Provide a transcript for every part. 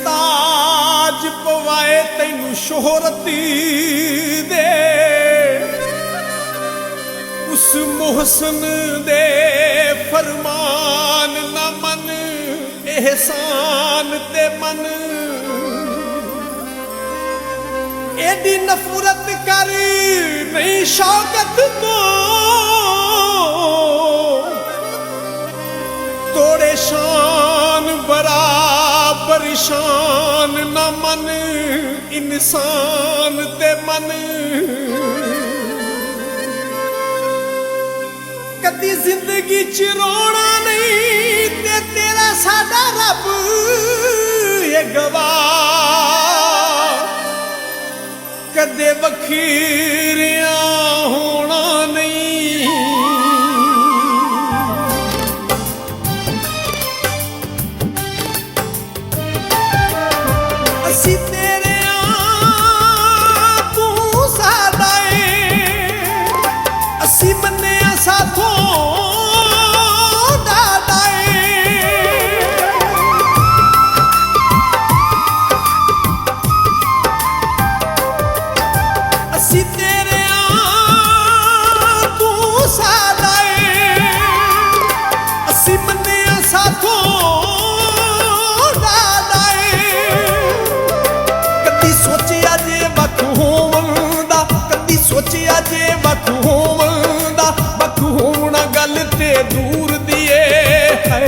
ताज पवाए तैनू शोहरती दे उस मोहसन दे फरमान ना मन एहसान ते मन एडी नफरत कर नहीं शौकत तो तोड़े शान बराबर शान न मन इंसान ते मन कदी जिंदगी च रोना नहीं ते तेरा साडा रब ये गवाह कदे वखीरिया होना नहीं असी तेरे तू सादा असी बने साथों सोचिया जे वख होवंदा वख होना गल ते दूर दिए है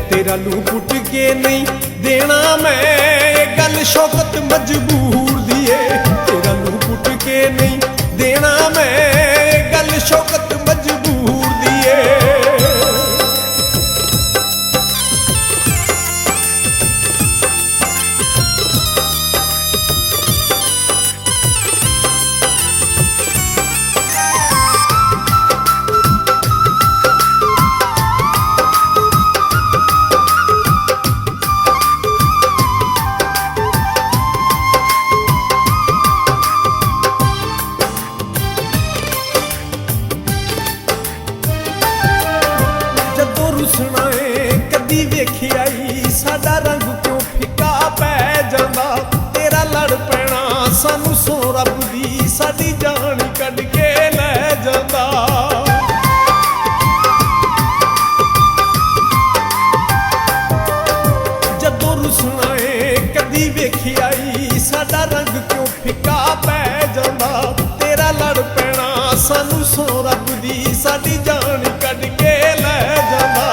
तेरा लू पुट के नहीं देना मैं गल शौकत मजबूर दिए तेरा लू पुट के नहीं देना मैं गल शौकत मजबूर दिए रुसना कदी वेखी आई साडा रंग क्यों फिका पै जांदा तेरा लड़ पैना सानू सो रब दी साडी जान कढ के लै जांदा जदों रुसना कदी वेखी आई साडा रंग क्यों फिका पै जांदा तेरा लड़ पैना सानू सो रब दी साडी जान कढ के लै जांदा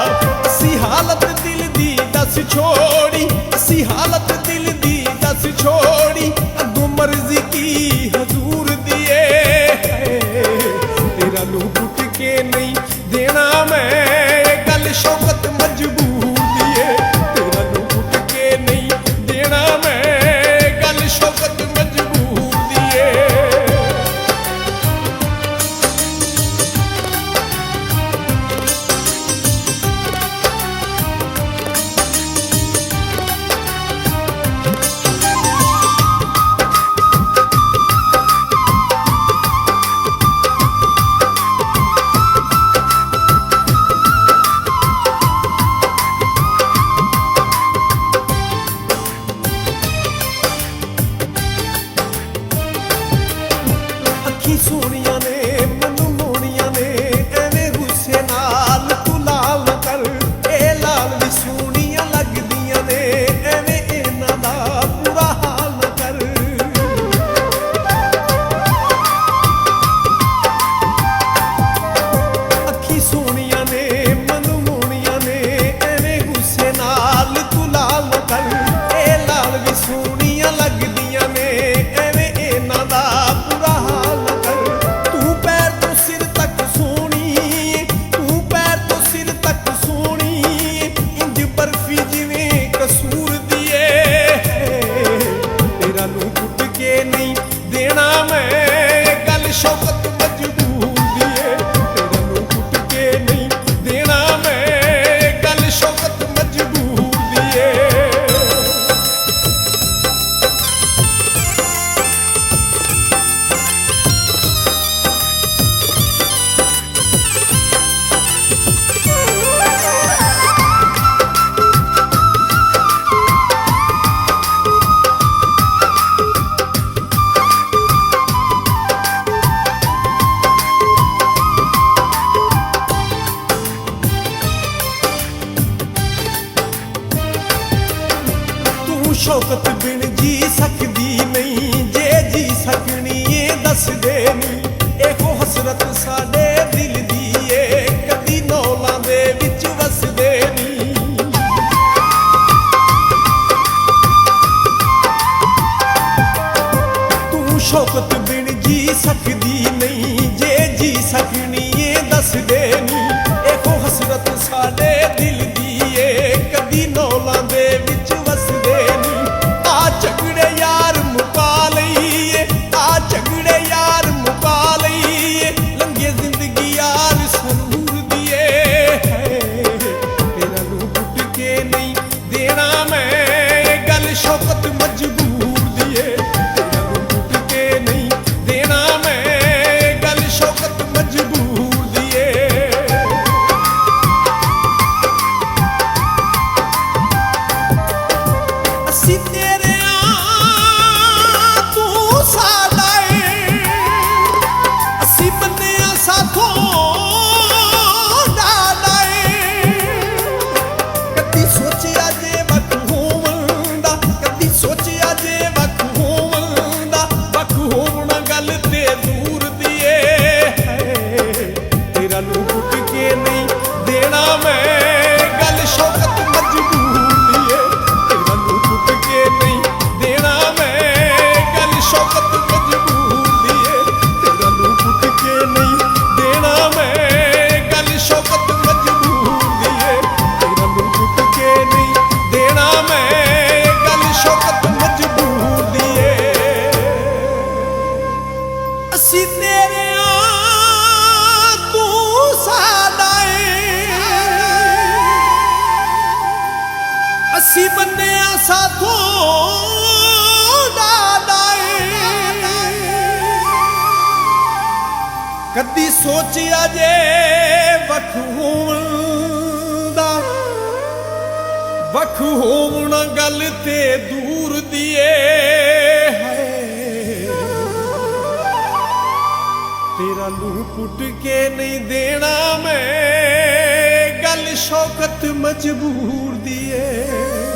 हालत दिल दी दस छोड़ी असी हालत दिल दी दस छोड़ी अगू मर्जी की हजूर दिए तेरा लू पुट के नहीं देना मैं गल शौकत मजबूर दिए तेरा लू पुट के नहीं देना मैं गल शौकत मजबूर दिए अखी सोनिया ने मनु मोनिया ने एवें गुस्से नाल तू लाल न कर ए लाल भी सोनिया लगदियां ने एवें इन्हां दा बुरा हाल न कर अखी सोनिया ने मनु मोनिया ने एवें गुस्से नाल तू लाल न कर ए लाल भी सोनिया लगदियां ने एवें इन्हां दा बुरा हाल शौकत बिन जी सकदी नहीं, जे जी सकनी ए दस दे नी। एहो हसरत साडे दिल दी ए कदी नौलां दे विच वसदे नी। तू शौकत बिन जी सकदी नहीं, जे जी सकनी ए दस दे नी। एहो हसरत साडे दिल दी ए कदी नौलां दे विच वसदे नी। आ झगड़े यार मुका लईए, आ झगड़े यार मुका लईए, लंघे जिंदगी यार सरूर दिए। तेरा नूं पुट के नहीं देना मैं गल शौकत मजबूर दिए। तेरा नूं पुट के नहीं देना मैं गल शौकत मजबूर दिए। असी तेरे तू साडा ए, असी बन्ने साथों डाडा ए। कदी सोचिया जे वख होवन दा, कदी सोचिया जे वख होवन दा, वख होवना गल ते दूर दी ए। तेरा नूं पुट के नहीं देना मैं गल शौकत मजबूर दी ए। तेरा नूं पुट के नहीं देना मैं गल शौकत मजबूर दी ए। तेरा नूं पुट के नहीं देना मैं गल शौकत मजबूर दी ए। तेरा नूं पुट के नहीं देना मैं गल शौकत मजबूर दी ए। असी तेरे तू साडा ए, असी बन्ने साथों डाडा ए। कदी सोचिया जे वख होवन दा, वख होवना गल ते दूर दी ए। तेरा नूं पुट के नहीं देना मैं गल शौकत मजबूर दी ए।